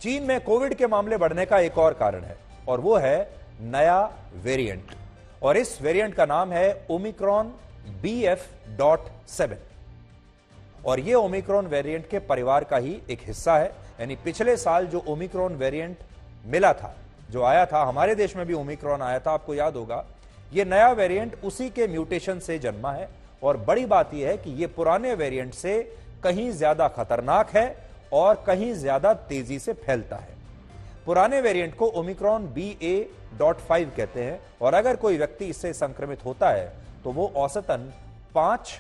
चीन में कोविड के मामले बढ़ने का एक और कारण है और वो है नया वेरिएंट। और इस वेरिएंट का नाम है ओमिक्रॉन BF.7 और ये ओमिक्रॉन वेरिएंट के परिवार का ही एक हिस्सा है। यानी पिछले साल जो ओमिक्रॉन वेरिएंट मिला था, जो आया था, हमारे देश में भी ओमिक्रॉन आया था, आपको याद होगा, ये नया वेरिएंट उसी के म्यूटेशन से जन्मा है। और बड़ी बात यह है कि ये पुराने वेरिएंट से कहीं ज्यादा खतरनाक है और कहीं ज्यादा तेजी से फैलता है। पुराने वेरिएंट को ओमिक्रॉन BA.5 कहते हैं और अगर कोई व्यक्ति इससे संक्रमित होता है तो वो औसतन 5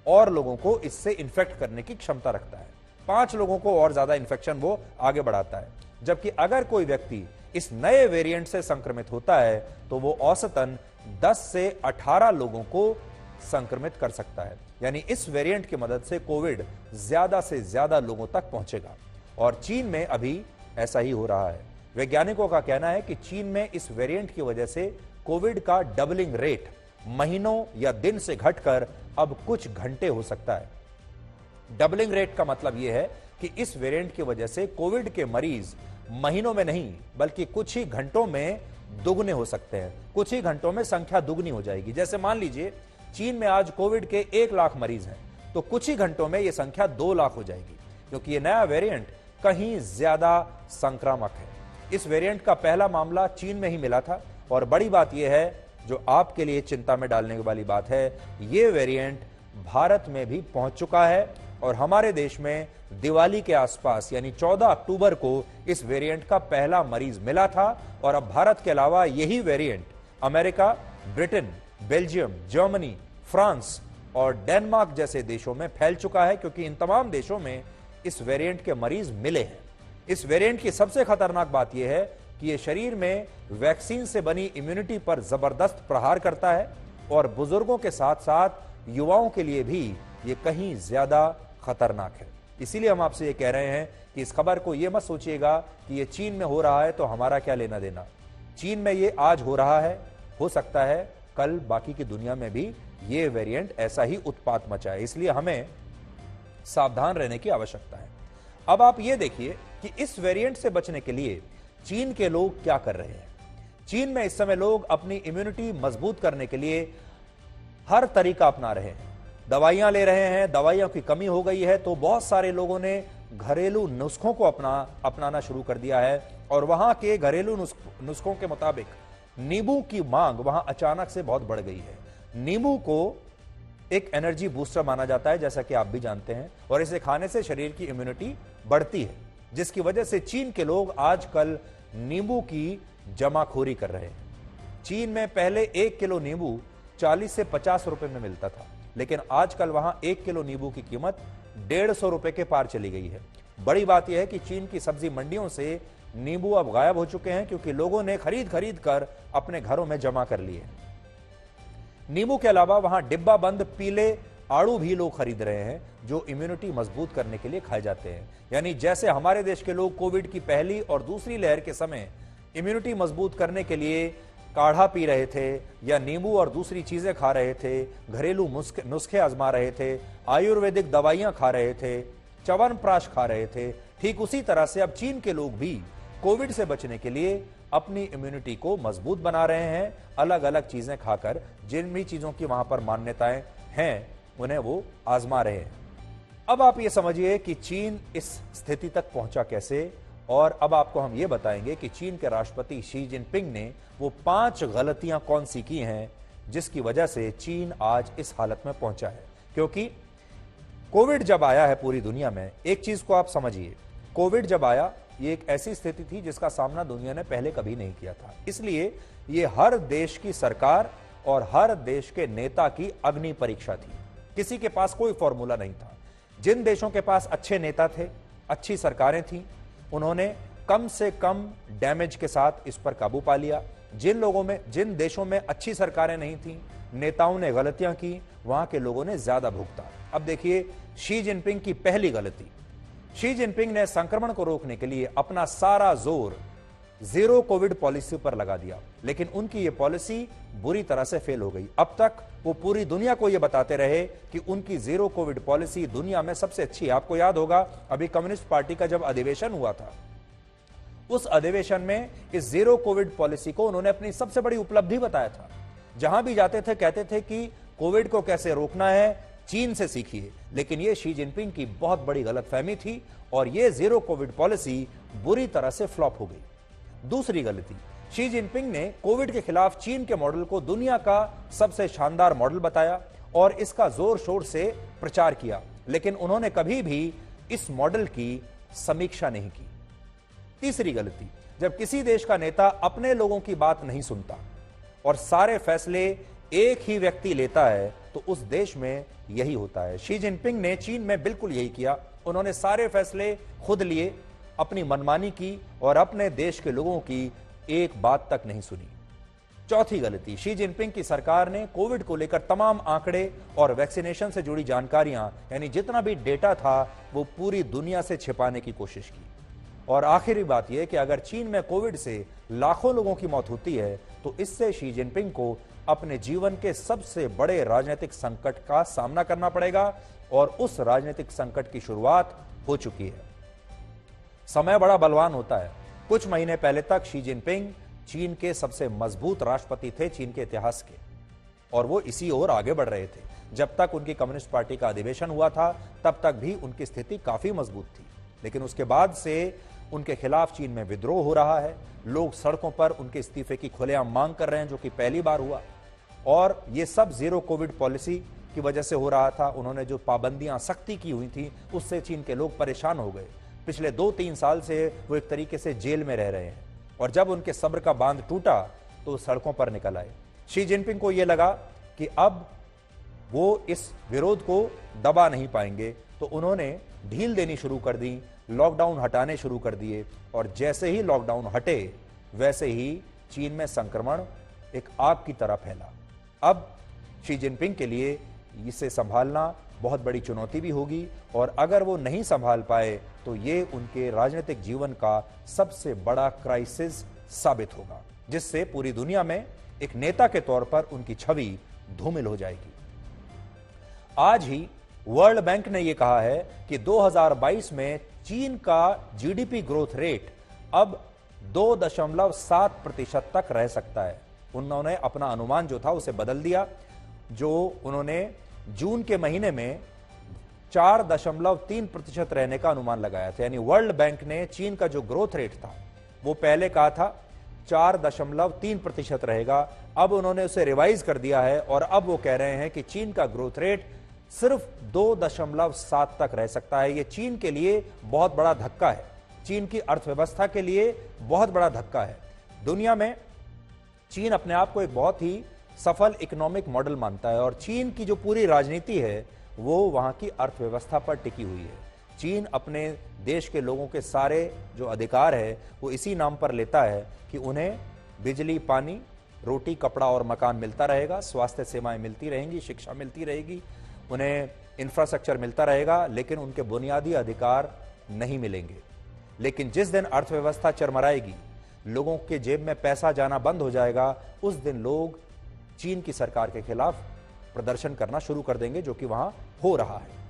और लोगों को इससे इन्फेक्ट करने की क्षमता रखता है। 5 लोगों को और ज्यादा इन्फेक्शन वो आगे बढ़ाता है। जबकि अगर कोई व्यक्ति इस नए वेरिएंट से संक्रमित होता है तो वो औसतन 10 से 18 लोगों को संक्रमित कर सकता है। यानी इस वेरिएंट की मदद से कोविड ज्यादा से ज्यादा लोगों तक पहुंचेगा और चीन में अभी ऐसा ही हो रहा है। वैज्ञानिकों का कहना है कि चीन में इस वेरिएंट की वजह से कोविड का डबलिंग रेट महीनों या दिन से घटकर अब कुछ घंटे हो सकता है। डबलिंग रेट का मतलब यह है कि इस वेरिएंट की वजह से कोविड के मरीज महीनों में नहीं बल्कि कुछ ही घंटों में दुगने हो सकते हैं। कुछ ही घंटों में संख्या दुगनी हो जाएगी। जैसे मान लीजिए चीन में आज कोविड के 1 लाख मरीज हैं तो कुछ ही घंटों में यह संख्या 2 लाख हो जाएगी, क्योंकि यह नया वेरिएंट कहीं ज्यादा संक्रामक है। इस वेरिएंट का पहला मामला चीन में ही मिला था और बड़ी बात यह है, जो आपके लिए चिंता में डालने वाली बात है, यह वेरिएंट भारत में भी पहुंच चुका है और हमारे देश में दिवाली के आसपास यानी 14 अक्टूबर को इस वेरिएंट का पहला मरीज मिला था और अब भारत के अलावा यही variant America, Britain, Belgium, Germany, France और डेनमार्क जैसे देशों में फैल चुका है, क्योंकि इन तमाम देशों में इस वेरिएंट के मरीज मिले हैं। इस वेरिएंट की सबसे खतरनाक बात यह है कि यह शरीर में वैक्सीन से बनी इम्यूनिटी पर जबरदस्त प्रहार करता है और बुजुर्गों के साथ साथ युवाओं के लिए भी यह कहीं ज्यादा खतरनाक है। इसीलिए हम आपसे यह कह रहे हैं कि इस खबर को यह मत सोचिएगा कि यह चीन में हो रहा है तो हमारा क्या लेना देना। चीन में यह आज हो रहा है, हो सकता है कल बाकी की दुनिया में भी यह वेरिएंट ऐसा ही उत्पात मचाए, इसलिए हमें सावधान रहने की आवश्यकता है। अब आप यह देखिए कि इस वेरिएंट से बचने के लिए चीन के लोग क्या कर रहे हैं। चीन में इस समय लोग अपनी इम्यूनिटी मजबूत करने के लिए हर तरीका अपना रहे हैं। दवाइयां ले रहे हैं, दवाइयों की कमी हो गई है तो बहुत सारे लोगों ने घरेलू नुस्खों को अपनाना शुरू कर दिया है और वहां के घरेलू नुस्खों के मुताबिक नींबू की मांग वहां अचानक से बहुत बढ़ गई है। नींबू को एक एनर्जी बूस्टर माना जाता है, जैसा कि आप भी जानते हैं, और इसे खाने से शरीर की इम्यूनिटी बढ़ती है, जिसकी वजह से चीन के लोग आजकल नींबू की जमाखोरी कर रहे हैं। चीन में पहले 1 किलो नींबू 40 से 50 रुपए में मिलता था, लेकिन आजकल वहां 1 किलो नींबू की कीमत 150 रुपए के पार चली गई है। बड़ी बात यह है कि चीन की सब्जी मंडियों से नींबू अब गायब हो चुके हैं, क्योंकि लोगों ने खरीद कर अपने घरों में जमा कर लिए। नींबू के अलावा वहां डिब्बा बंद पीले आड़ू भी लोग खरीद रहे हैं, जो इम्यूनिटी मजबूत करने के लिए खाए जाते हैं। यानी जैसे हमारे देश के लोग कोविड की पहली और दूसरी लहर के समय इम्यूनिटी मजबूत करने के लिए काढ़ा पी रहे थे या नींबू और दूसरी चीजें खा रहे थे, घरेलू नुस्खे आजमा रहे थे, आयुर्वेदिक दवाइयां खा रहे थे, च्यवनप्राश खा रहे थे, ठीक उसी तरह से अब चीन के लोग भी कोविड से बचने के लिए अपनी इम्यूनिटी को मजबूत बना रहे हैं, अलग अलग चीजें खाकर। जिन भी चीजों की वहां पर मान्यताएं हैं उन्हें वो आजमा रहे हैं। अब आप ये समझिए कि चीन इस स्थिति तक पहुंचा कैसे, और अब आपको हम ये बताएंगे कि चीन के राष्ट्रपति शी जिनपिंग ने वो 5 गलतियां कौन सी की हैं जिसकी वजह से चीन आज इस हालत में पहुंचा है। क्योंकि कोविड जब आया है पूरी दुनिया में, एक चीज को आप समझिए, कोविड जब आया ये एक ऐसी स्थिति थी जिसका सामना दुनिया ने पहले कभी नहीं किया था। इसलिए ये हर देश की सरकार और हर देश के नेता की अग्नि परीक्षा थी। किसी के पास कोई फॉर्मूला नहीं था। जिन देशों के पास अच्छे नेता थे, अच्छी सरकारें थीं, उन्होंने कम से कम डैमेज के साथ इस पर काबू पा लिया। जिन देशों में अच्छी सरकारें नहीं थीं, नेताओं ने गलतियां की, वहां के लोगों ने ज्यादा भुगता। अब देखिए शी जिनपिंग की पहली गलती, शी जिनपिंग ने संक्रमण को रोकने के लिए अपना सारा जोर जीरो कोविड पॉलिसी पर लगा दिया, लेकिन उनकी यह पॉलिसी बुरी तरह से फेल हो गई। अब तक वो पूरी दुनिया को यह बताते रहे कि उनकी जीरो कोविड पॉलिसी दुनिया में सबसे अच्छी है। आपको याद होगा अभी कम्युनिस्ट पार्टी का जब अधिवेशन हुआ था उस अधिवेशन में इस जीरो कोविड पॉलिसी को उन्होंने अपनी सबसे बड़ी उपलब्धि बताया था। जहां भी जाते थे कहते थे कि कोविड को कैसे रोकना है चीन से सीखिए, लेकिन यह शी जिनपिंग की बहुत बड़ी गलतफहमी थी और यह जीरो कोविड पॉलिसी बुरी तरह से फ्लॉप हो गई। दूसरी गलती, शी जिनपिंग ने कोविड के खिलाफ चीन के मॉडल को दुनिया का सबसे शानदार मॉडल बताया और इसका जोर शोर से प्रचार किया, लेकिन उन्होंने कभी भी इस मॉडल की समीक्षा नहीं की। तीसरी गलती, जब किसी देश का नेता अपने लोगों की बात नहीं सुनता और सारे फैसले एक ही व्यक्ति लेता है तो उस देश में यही होता है। शी जिनपिंग ने चीन में बिल्कुल यही किया। उन्होंने सारे फैसले खुद लिए, अपनी मनमानी की और अपने देश के लोगों की एक बात तक नहीं सुनी। चौथी गलती, शी जिनपिंग की सरकार ने कोविड को लेकर तमाम आंकड़े और वैक्सीनेशन से जुड़ी जानकारियां यानी जितना भी डेटा था वो पूरी दुनिया से छिपाने की कोशिश की। और आखिरी बात यह कि अगर चीन में कोविड से लाखों लोगों की मौत होती है तो इससे शी जिनपिंग को अपने जीवन के सबसे बड़े राजनीतिक संकट का सामना करना पड़ेगा और उस राजनीतिक संकट की शुरुआत हो चुकी है। समय बड़ा बलवान होता है। कुछ महीने पहले तक शी जिनपिंग चीन के सबसे मजबूत राष्ट्रपति थे चीन के इतिहास के, और वो इसी ओर आगे बढ़ रहे थे। जब तक उनकी कम्युनिस्ट पार्टी का अधिवेशन हुआ था तब तक भी उनकी स्थिति काफी मजबूत थी, लेकिन उसके बाद से उनके खिलाफ चीन में विद्रोह हो रहा है। लोग सड़कों पर उनके इस्तीफे की खुलेआम मांग कर रहे हैं, जो कि पहली बार हुआ, और ये सब जीरो कोविड पॉलिसी की वजह से हो रहा था। उन्होंने जो पाबंदियां सख्ती की हुई थी उससे चीन के लोग परेशान हो गए। पिछले 2-3 साल से वो एक तरीके से जेल में रह रहे हैं, और जब उनके सब्र का बांध टूटा तो सड़कों पर निकल आए। शी जिनपिंग को यह लगा कि अब वो इस विरोध को दबा नहीं पाएंगे, तो उन्होंने ढील देनी शुरू कर दी, लॉकडाउन हटाने शुरू कर दिए, और जैसे ही लॉकडाउन हटे वैसे ही चीन में संक्रमण एक आग की तरह फैला। अब शी जिनपिंग के लिए इसे संभालना बहुत बड़ी चुनौती भी होगी, और अगर वो नहीं संभाल पाए तो ये उनके राजनीतिक जीवन का सबसे बड़ा क्राइसिस साबित होगा, जिससे पूरी दुनिया में एक नेता के तौर पर उनकी छवि धूमिल हो जाएगी। आज ही वर्ल्ड बैंक ने यह कहा है कि 2022 में चीन का जीडीपी ग्रोथ रेट अब 2.7% तक रह सकता है। उन्होंने अपना अनुमान जो था उसे बदल दिया, जो उन्होंने जून के महीने में 4.3% रहने का अनुमान लगाया था। यानी वर्ल्ड बैंक ने चीन का जो ग्रोथ रेट था वो पहले कहा था 4.3% रहेगा, अब उन्होंने उसे रिवाइज कर दिया है और अब वो कह रहे हैं कि चीन का ग्रोथ रेट सिर्फ 2.7 तक रह सकता है। यह चीन के लिए बहुत बड़ा धक्का है, चीन की अर्थव्यवस्था के लिए बहुत बड़ा धक्का है। दुनिया में चीन अपने आप को एक बहुत ही सफल इकोनॉमिक मॉडल मानता है, और चीन की जो पूरी राजनीति है वो वहां की अर्थव्यवस्था पर टिकी हुई है। चीन अपने देश के लोगों के सारे जो अधिकार है वो इसी नाम पर लेता है कि उन्हें बिजली, पानी, रोटी, कपड़ा और मकान मिलता रहेगा, स्वास्थ्य सेवाएं मिलती रहेंगी, शिक्षा मिलती रहेगी, उन्हें इंफ्रास्ट्रक्चर मिलता रहेगा, लेकिन उनके बुनियादी अधिकार नहीं मिलेंगे। लेकिन जिस दिन अर्थव्यवस्था चरमराएगी, लोगों के जेब में पैसा जाना बंद हो जाएगा, उस दिन लोग चीन की सरकार के खिलाफ प्रदर्शन करना शुरू कर देंगे, जो कि वहां हो रहा है।